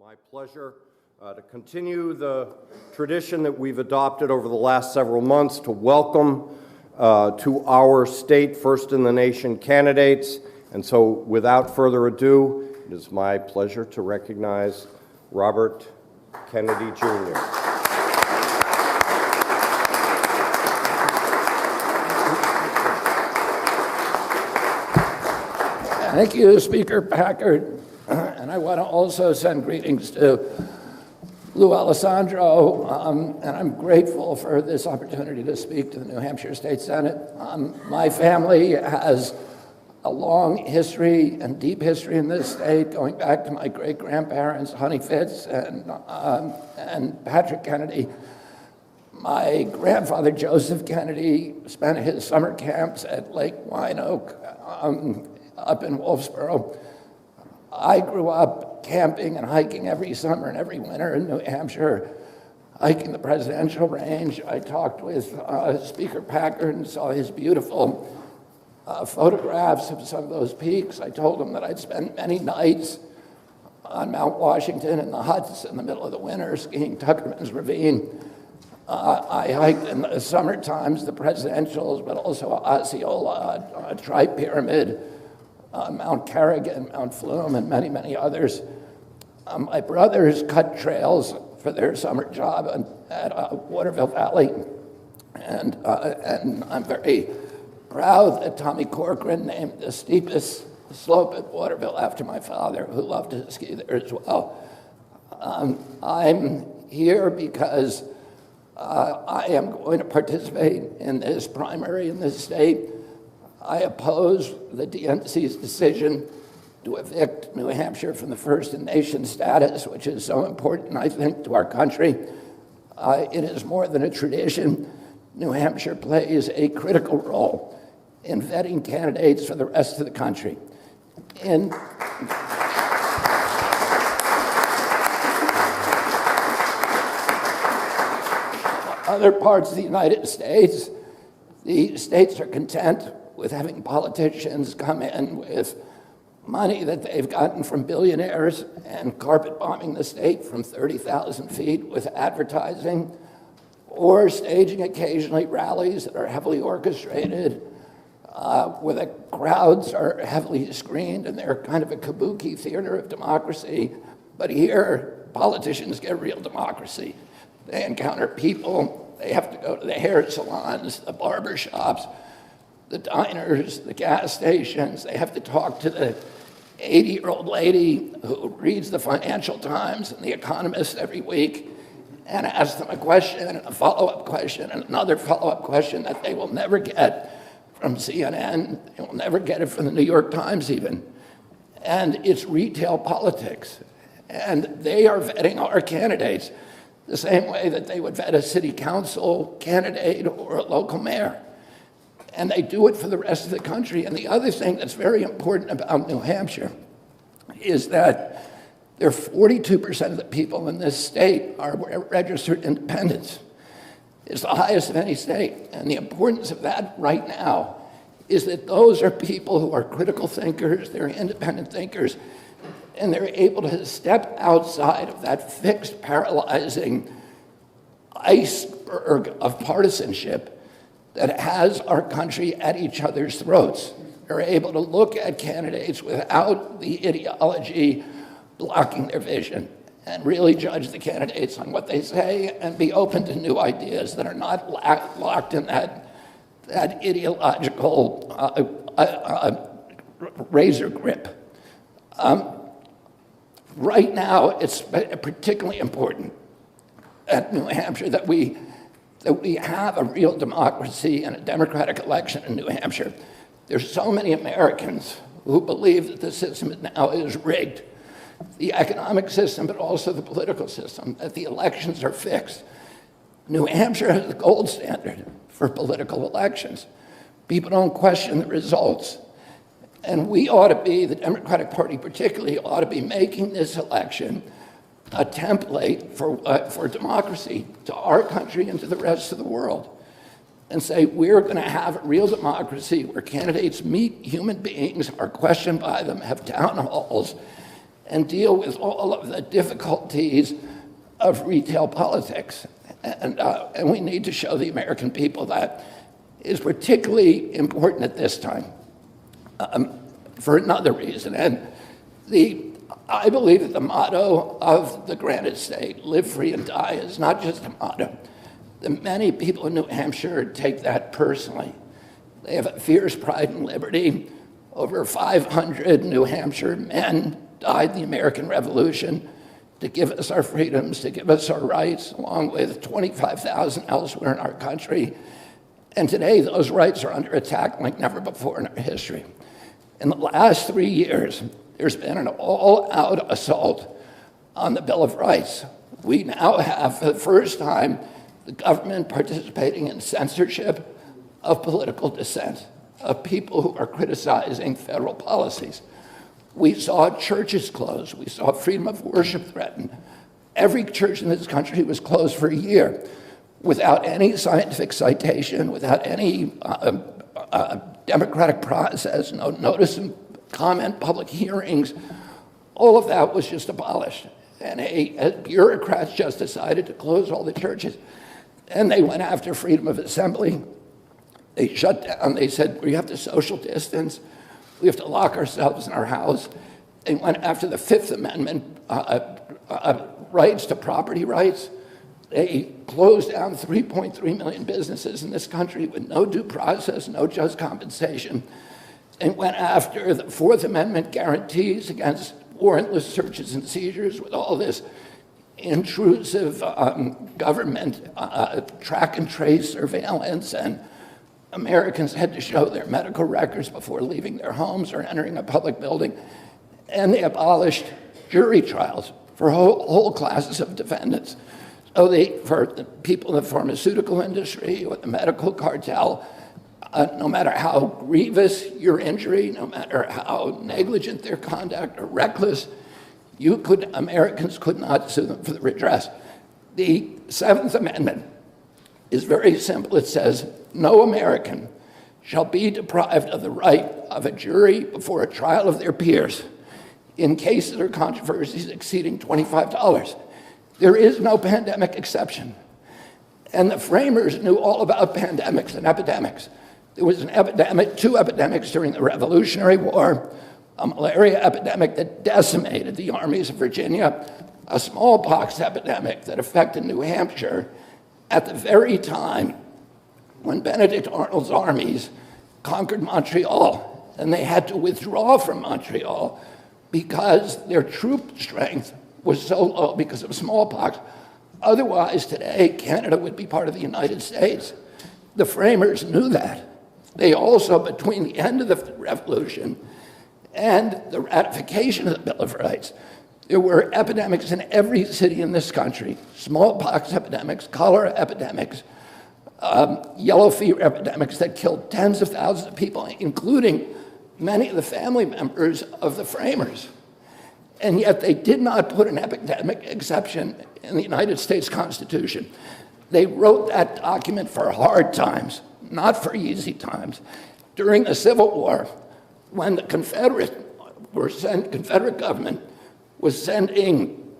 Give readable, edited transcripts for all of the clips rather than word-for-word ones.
My pleasure to continue the tradition that we've adopted over the last several months to welcome to our state first-in-the-nation candidates. And so without further ado, it is my pleasure to recognize Robert Kennedy Jr. Thank you, Speaker Packard. And I want to also send greetings to Lou Alessandro, and I'm grateful for this opportunity to speak to the New Hampshire State Senate. My family has a long history and deep history in this state, going back to my great-grandparents, Honey Fitz and Patrick Kennedy. My grandfather, Joseph Kennedy, spent his summer camps at Lake Winoke up in Wolfsboro. I grew up camping and hiking every summer and every winter in New Hampshire, hiking the presidential range. I talked with Speaker Packard and saw his beautiful photographs of some of those peaks. I told him that I'd spent many nights on Mount Washington in the huts in the middle of the winter skiing Tuckerman's Ravine. I hiked in the summer times the presidentials, but also Osceola, Tri-Pyramid, Mount Carrigan, Mount Flume, and many, many others. My brothers cut trails for their summer job at Waterville Valley, and I'm very proud that Tommy Corcoran named the steepest slope at Waterville after my father, who loved to ski there as well. I'm here because I am going to participate in this primary in this state. I oppose the DNC's decision to evict New Hampshire from the first-in-nation status, which is so important, I think, to our country. It is more than a tradition. New Hampshire plays a critical role in vetting candidates for the rest of the country. In other parts of the United States, the states are content with having politicians come in with money that they've gotten from billionaires and carpet bombing the state from 30,000 feet with advertising, or staging occasionally rallies that are heavily orchestrated, where the crowds are heavily screened and they're kind of a kabuki theater of democracy. But here, politicians get real democracy. They encounter people, they have to go to the hair salons, the barber shops, the diners, the gas stations. They have to talk to the 80-year-old lady who reads the Financial Times and The Economist every week and ask them a question and a follow-up question and another follow-up question that they will never get from CNN. They will never get it from the New York Times even. And it's retail politics. And they are vetting our candidates the same way that they would vet a city council candidate or a local mayor. And they do it for the rest of the country. And the other thing that's very important about New Hampshire is that 42% of the people in this state are registered independents. It's the highest of any state. And the importance of that right now is that those are people who are critical thinkers, they're independent thinkers, and they're able to step outside of that fixed, paralyzing iceberg of partisanship that has our country at each other's throats. They're able to look at candidates without the ideology blocking their vision and really judge the candidates on what they say and be open to new ideas that are not locked in that ideological razor grip. Right now, it's particularly important at New Hampshire that we have a real democracy and a democratic election in New Hampshire. There's so many Americans who believe that the system now is rigged, the economic system, but also the political system, that the elections are fixed. New Hampshire has the gold standard for political elections. People don't question the results. And we ought to be, the Democratic Party particularly, ought to be making this election a template for democracy to our country and to the rest of the world. And say, we're going to have a real democracy where candidates meet human beings, are questioned by them, have town halls, and deal with all of the difficulties of retail politics. And we need to show the American people that is particularly important at this time for another reason. And I believe that the motto of the granite state, live free and die, is not just a motto. The many people in New Hampshire take that personally. They have a fierce pride in liberty. Over 500 New Hampshire men died in the American Revolution to give us our freedoms, to give us our rights, along with 25,000 elsewhere in our country. And today, those rights are under attack like never before in our history. In the last 3 years, there's been an all-out assault on the Bill of Rights. We now have, for the first time, the government participating in censorship of political dissent, of people who are criticizing federal policies. We saw churches closed. We saw freedom of worship threatened. Every church in this country was closed for a year without any scientific citation, without any democratic process, no notice and comment, public hearings. All of that was just abolished. And bureaucrats just decided to close all the churches. And they went after freedom of assembly. They shut down. They said, we have to social distance. We have to lock ourselves in our house. They went after the Fifth Amendment rights to property rights. They closed down 3.3 million businesses in this country with no due process, no just compensation, and went after the Fourth Amendment guarantees against warrantless searches and seizures with all this intrusive government track and trace surveillance, and Americans had to show their medical records before leaving their homes or entering a public building. And they abolished jury trials for whole classes of defendants. So for the people in the pharmaceutical industry or the medical cartel, no matter how grievous your injury, no matter how negligent their conduct or reckless, Americans could not sue them for the redress. The Seventh Amendment is very simple. It says, no American shall be deprived of the right of a jury before a trial of their peers in cases or controversies exceeding $25. There is no pandemic exception. And the framers knew all about pandemics and epidemics. There was two epidemics during the Revolutionary War, a malaria epidemic that decimated the armies of Virginia, a smallpox epidemic that affected New Hampshire at the very time when Benedict Arnold's armies conquered Montreal, and they had to withdraw from Montreal because their troop strength was so low because of smallpox. Otherwise, today, Canada would be part of the United States. The framers knew that. They also, between the end of the Revolution and the ratification of the Bill of Rights, there were epidemics in every city in this country, smallpox epidemics, cholera epidemics, yellow fever epidemics that killed tens of thousands of people, including many of the family members of the framers. And yet they did not put an epidemic exception in the United States Constitution. They wrote that document for hard times, not for easy times. During the Civil War, when the Confederate government was sending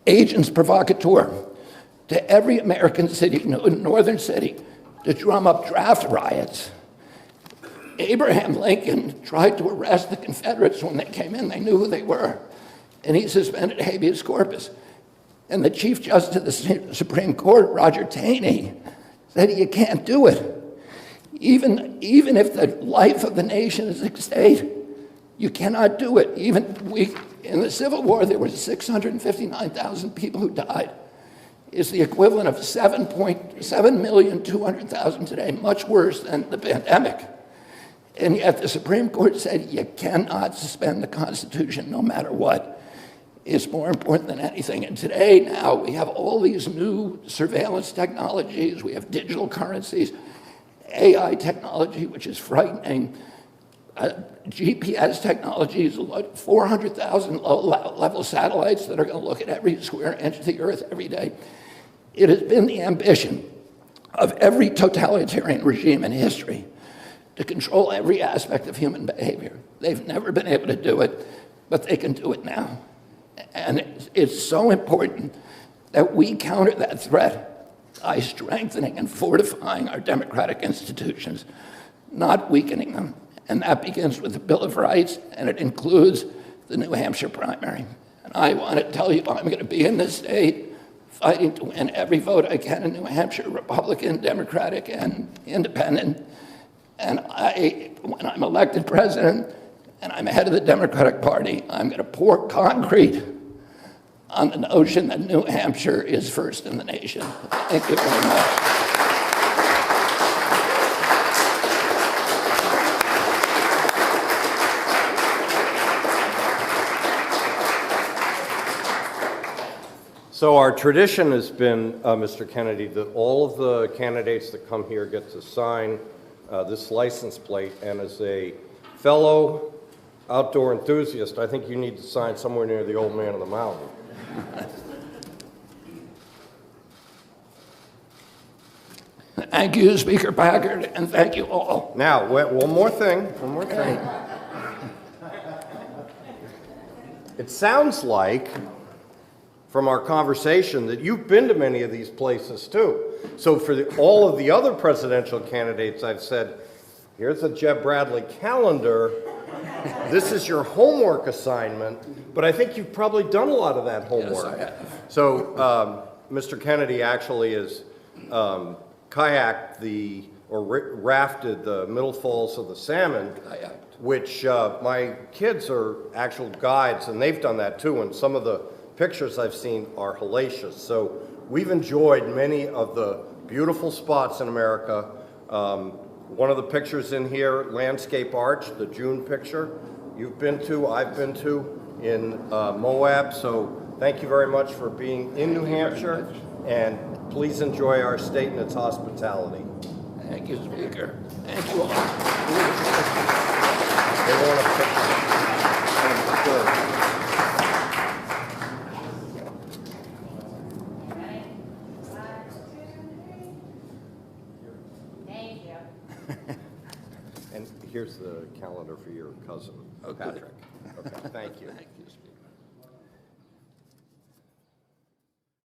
agents provocateur to every American city, northern city, to drum up draft riots, Abraham Lincoln tried to arrest the Confederates when they came in. They knew who they were. And he suspended habeas corpus. And the Chief Justice of the Supreme Court, Roger Taney, said you can't do it. Even if the life of the nation is at stake, you cannot do it. In the Civil War, there were 659,000 people who died. It's the equivalent of 7,200,000 today, much worse than the pandemic. And yet the Supreme Court said you cannot suspend the Constitution no matter what. It's more important than anything. And today, now, we have all these new surveillance technologies. We have digital currencies, AI technology, which is frightening, GPS technologies, 400,000 low-level satellites that are going to look at every square inch of the Earth every day. It has been the ambition of every totalitarian regime in history to control every aspect of human behavior. They've never been able to do it, but they can do it now. And it's so important that we counter that threat by strengthening and fortifying our democratic institutions, not weakening them. And that begins with the Bill of Rights, and it includes the New Hampshire primary. And I want to tell you, I'm going to be in this state fighting to win every vote I can in New Hampshire, Republican, Democratic, and Independent. And when I'm elected president and I'm head of the Democratic Party, I'm going to pour concrete on the notion that New Hampshire is first in the nation. Thank you very much. So our tradition has been, Mr. Kennedy, that all of the candidates that come here get to sign this license plate, and as a fellow outdoor enthusiast, I think you need to sign somewhere near the old man of the mountain. Thank you, Speaker Packard, and thank you all. Now, one more thing. It sounds like, from our conversation, that you've been to many of these places too. So for all of the other presidential candidates, I've said, here's a Jeb Bradley calendar. This is your homework assignment. But I think you've probably done a lot of that homework. Yes, I have. So Mr. Kennedy actually has kayaked rafted the Middle Falls of the Salmon, which my kids are actual guides, and they've done that too. And some of the pictures I've seen are hellacious. So we've enjoyed many of the beautiful spots in America. One of the pictures in here, Landscape Arch, the June picture, you've been to, I've been to in Moab. So thank you very much for being in New Hampshire, and please enjoy our state and its hospitality. Thank you, Speaker. Thank you all. They want a picture. And here's the calendar for your cousin, Patrick. Okay, thank you. Thank you, Speaker.